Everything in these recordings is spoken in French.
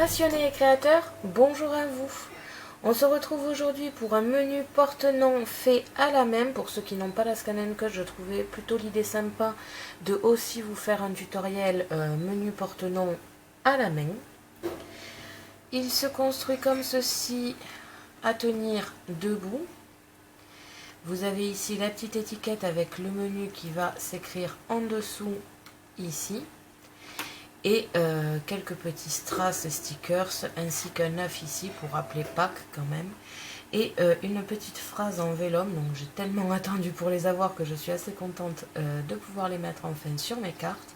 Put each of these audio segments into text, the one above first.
Passionnés et créateurs, bonjour à vous. On se retrouve aujourd'hui pour un menu porte-nom fait à la main. Pour ceux qui n'ont pas la Scan & Cut, je trouvais plutôt l'idée sympa de aussi vous faire un tutoriel menu porte-nom à la main. Il se construit comme ceci, à tenir debout. Vous avez ici la petite étiquette avec le menu qui va s'écrire en dessous ici. Et quelques petits strass et stickers, ainsi qu'un œuf ici pour rappeler Pâques quand même. Et une petite phrase en vélum, donc j'ai tellement attendu pour les avoir que je suis assez contente de pouvoir les mettre enfin sur mes cartes.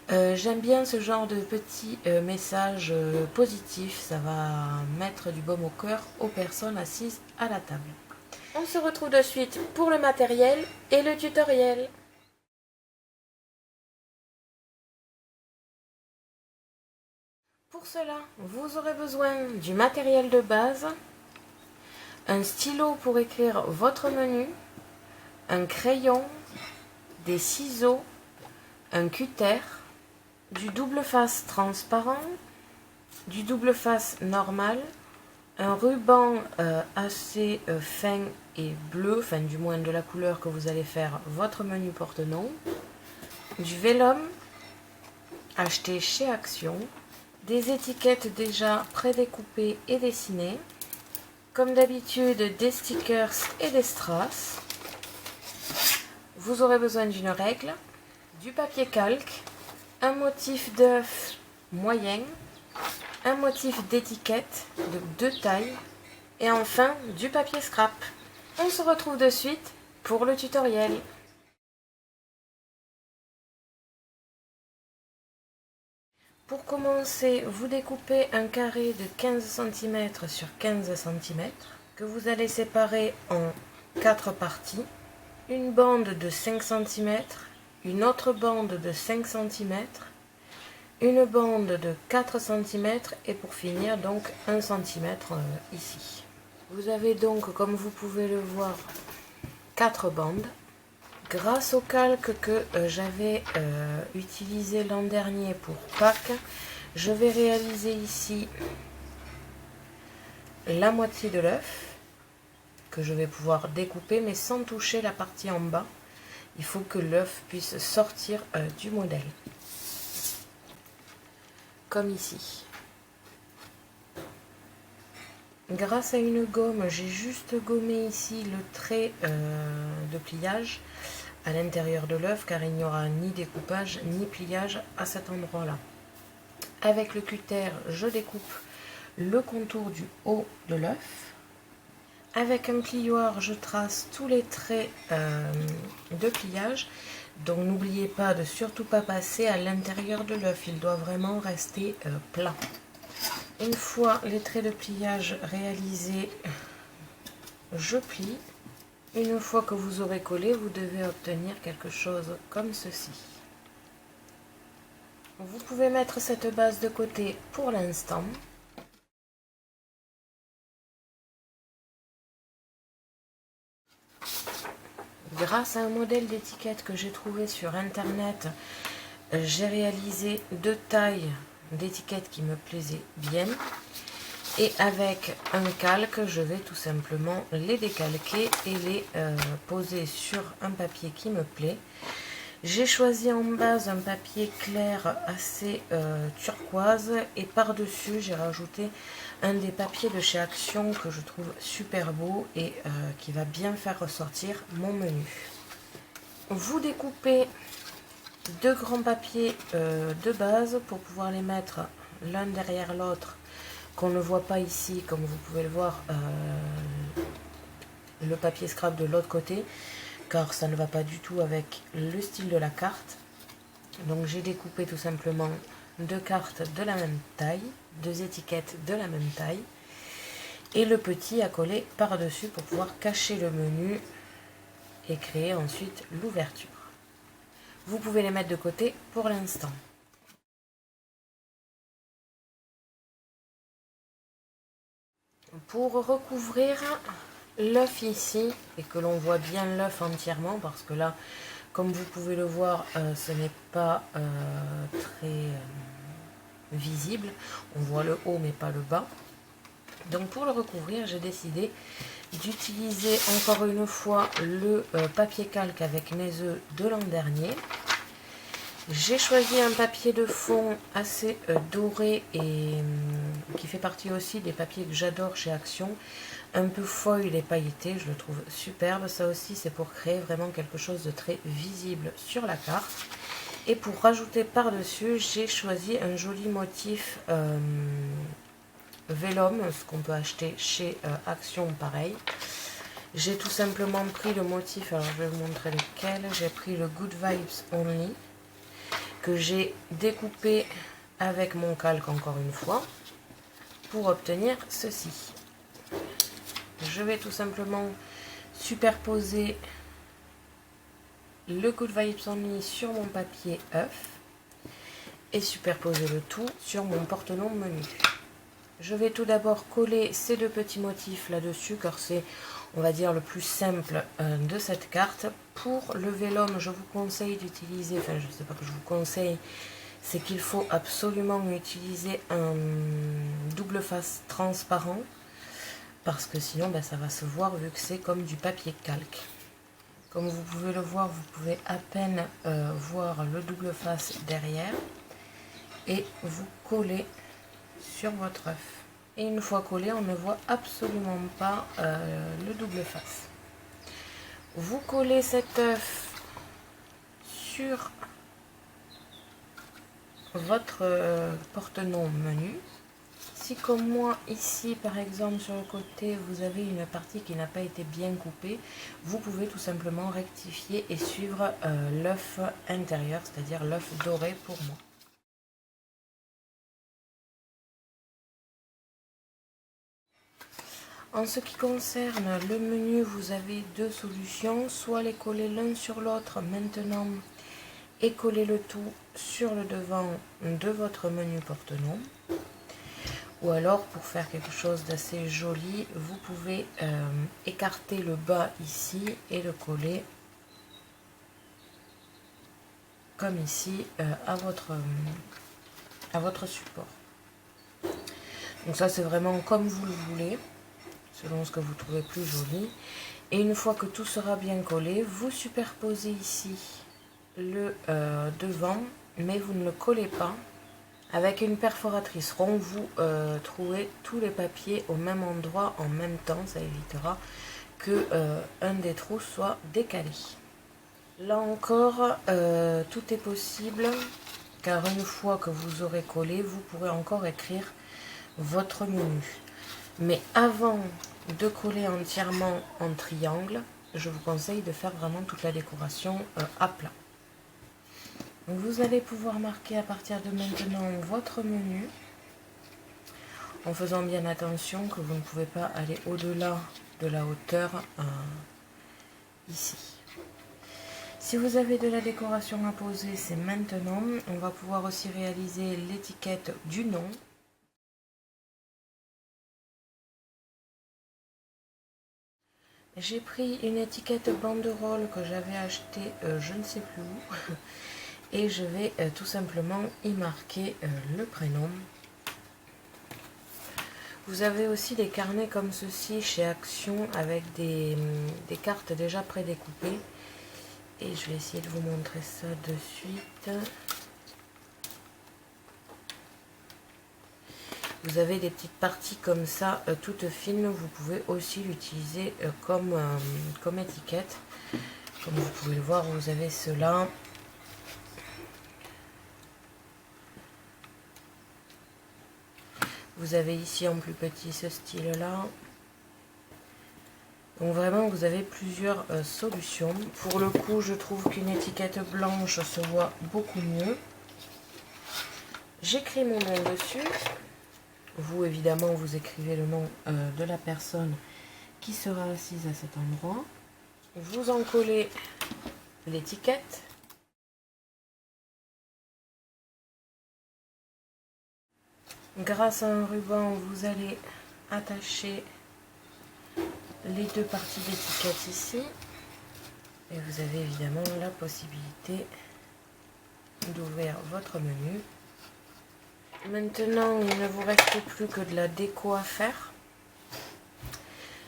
J'aime bien ce genre de petits messages positifs, ça va mettre du baume au cœur aux personnes assises à la table. On se retrouve de suite pour le matériel et le tutoriel. Pour cela, vous aurez besoin du matériel de base, un stylo pour écrire votre menu, un crayon, des ciseaux, un cutter, du double face transparent, du double face normal, un ruban assez fin et bleu, enfin du moins de la couleur que vous allez faire votre menu porte-nom, du vélum acheté chez Action, des étiquettes déjà prédécoupées et dessinées, comme d'habitude des stickers et des strass. Vous aurez besoin d'une règle, du papier calque, un motif d'œuf moyen, un motif d'étiquette de 2 tailles et enfin du papier scrap. On se retrouve de suite pour le tutoriel. Pour commencer, vous découpez un carré de 15 cm sur 15 cm que vous allez séparer en 4 parties. Une bande de 5 cm, une autre bande de 5 cm, une bande de 4 cm et pour finir donc 1 cm ici. Vous avez donc, comme vous pouvez le voir, 4 bandes. Grâce au calque que j'avais utilisé l'an dernier pour Pâques, je vais réaliser ici la moitié de l'œuf que je vais pouvoir découper mais sans toucher la partie en bas. Il faut que l'œuf puisse sortir du modèle. Comme ici. Grâce à une gomme, j'ai juste gommé ici le trait de pliage à l'intérieur de l'œuf car il n'y aura ni découpage ni pliage à cet endroit là. Avec le cutter, je découpe le contour du haut de l'œuf. Avec un plioir, je trace tous les traits de pliage. Donc n'oubliez pas de surtout pas passer à l'intérieur de l'œuf, il doit vraiment rester plat. Une fois les traits de pliage réalisés, je plie. Une fois que vous aurez collé, vous devez obtenir quelque chose comme ceci. Vous pouvez mettre cette base de côté pour l'instant. Grâce à un modèle d'étiquette que j'ai trouvé sur internet, j'ai réalisé 2 tailles d'étiquettes qui me plaisaient bien. Et avec un calque, je vais tout simplement les décalquer et les poser sur un papier qui me plaît. J'ai choisi en base un papier clair assez turquoise et par-dessus j'ai rajouté un des papiers de chez Action que je trouve super beau et qui va bien faire ressortir mon menu. Vous découpez 2 grands papiers de base pour pouvoir les mettre l'un derrière l'autre, qu'on ne voit pas ici comme vous pouvez le voir, le papier scrap de l'autre côté car ça ne va pas du tout avec le style de la carte. Donc j'ai découpé tout simplement 2 cartes de la même taille, 2 étiquettes de la même taille et le petit à coller par dessus pour pouvoir cacher le menu et créer ensuite l'ouverture. Vous pouvez les mettre de côté pour l'instant. Pour recouvrir l'œuf ici, et que l'on voit bien l'œuf entièrement, parce que là, comme vous pouvez le voir, ce n'est pas très visible. On voit le haut mais pas le bas. Donc pour le recouvrir, j'ai décidé d'utiliser encore une fois le papier calque avec mes œufs de l'an dernier. J'ai choisi un papier de fond assez doré et qui fait partie aussi des papiers que j'adore chez Action. Un peu foil et pailleté, je le trouve superbe. Ça aussi, c'est pour créer vraiment quelque chose de très visible sur la carte. Et pour rajouter par-dessus, j'ai choisi un joli motif vélum, ce qu'on peut acheter chez Action, pareil. J'ai tout simplement pris le motif, alors je vais vous montrer lequel. J'ai pris le Good Vibes Only, que j'ai découpé avec mon calque encore une fois, pour obtenir ceci. Je vais tout simplement superposer le Good Vibes Only sur mon papier œuf et superposer le tout sur mon porte-nom menu. Je vais tout d'abord coller ces deux petits motifs là-dessus car c'est, on va dire, le plus simple de cette carte. Pour le vélum, je vous conseille d'utiliser, enfin je ne sais pas que je vous conseille, c'est qu'il faut absolument utiliser un double face transparent parce que sinon ça va se voir vu que c'est comme du papier calque. Comme vous pouvez le voir, vous pouvez à peine voir le double face derrière et vous collez sur votre œuf. Et une fois collé, on ne voit absolument pas le double face. Vous collez cet œuf sur votre porte-nom menu. Si comme moi ici par exemple sur le côté vous avez une partie qui n'a pas été bien coupée, vous pouvez tout simplement rectifier et suivre l'œuf intérieur, c'est-à-dire l'œuf doré pour moi. En ce qui concerne le menu, vous avez deux solutions, soit les coller l'un sur l'autre maintenant et coller le tout sur le devant de votre menu porte-nom. Ou alors, pour faire quelque chose d'assez joli, vous pouvez écarter le bas ici et le coller comme ici à votre support. Donc ça, c'est vraiment comme vous le voulez, selon ce que vous trouvez plus joli. Et une fois que tout sera bien collé, vous superposez ici le devant, mais vous ne le collez pas. Avec une perforatrice rond, vous trouvez tous les papiers au même endroit en même temps. Ça évitera que un des trous soit décalé. Là encore, tout est possible, car une fois que vous aurez collé, vous pourrez encore écrire votre menu. Mais avant de coller entièrement en triangle, je vous conseille de faire vraiment toute la décoration à plat. Vous allez pouvoir marquer à partir de maintenant votre menu en faisant bien attention que vous ne pouvez pas aller au-delà de la hauteur ici. Si vous avez de la décoration à poser, c'est maintenant. On va pouvoir aussi réaliser l'étiquette du nom. J'ai pris une étiquette banderole que j'avais achetée je ne sais plus où. Et je vais tout simplement y marquer le prénom. Vous avez aussi des carnets comme ceci chez Action avec des cartes déjà prédécoupées. Et je vais essayer de vous montrer ça de suite. Vous avez des petites parties comme ça, toutes fines. Vous pouvez aussi l'utiliser comme étiquette. Comme vous pouvez le voir, vous avez cela. Vous avez ici en plus petit ce style-là. Donc vraiment, vous avez plusieurs solutions. Pour le coup, je trouve qu'une étiquette blanche se voit beaucoup mieux. J'écris mon nom dessus. Vous, évidemment, vous écrivez le nom de la personne qui sera assise à cet endroit. Vous en collez l'étiquette. Grâce à un ruban, vous allez attacher les deux parties d'étiquette ici. Et vous avez évidemment la possibilité d'ouvrir votre menu Maintenant, il ne vous reste plus que de la déco à faire.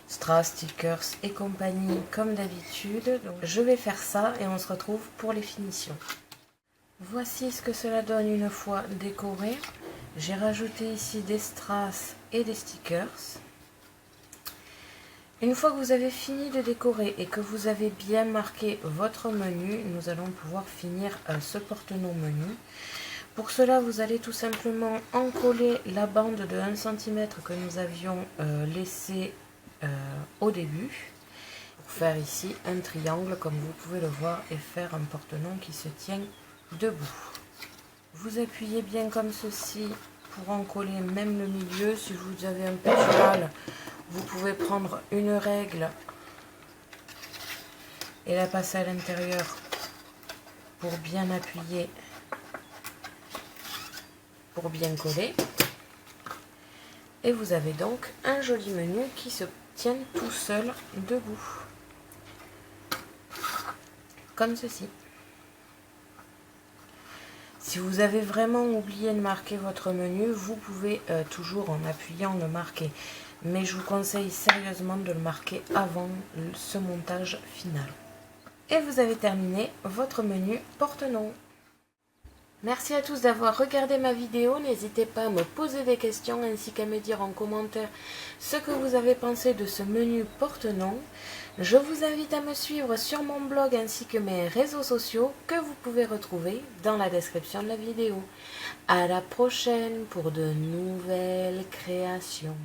Strass, stickers et compagnie comme d'habitude. Donc je vais faire ça et on se retrouve pour les finitions. Voici ce que cela donne une fois décoré. J'ai rajouté ici des strass et des stickers. Une fois que vous avez fini de décorer et que vous avez bien marqué votre menu, nous allons pouvoir finir ce porte-nom menu. Pour cela, vous allez tout simplement encoller la bande de 1 cm que nous avions laissée au début. Pour faire ici un triangle comme vous pouvez le voir et faire un porte-nom qui se tient debout. Vous appuyez bien comme ceci pour encoller même le milieu. Si vous avez un petit mal, vous pouvez prendre une règle et la passer à l'intérieur pour bien appuyer, pour bien coller. Et vous avez donc un joli menu qui se tient tout seul debout. Comme ceci. Si vous avez vraiment oublié de marquer votre menu, vous pouvez toujours en appuyant le marquer. Mais je vous conseille sérieusement de le marquer avant ce montage final. Et vous avez terminé votre menu porte-nom. Merci à tous d'avoir regardé ma vidéo. N'hésitez pas à me poser des questions ainsi qu'à me dire en commentaire ce que vous avez pensé de ce menu porte-nom. Je vous invite à me suivre sur mon blog ainsi que mes réseaux sociaux que vous pouvez retrouver dans la description de la vidéo. À la prochaine pour de nouvelles créations.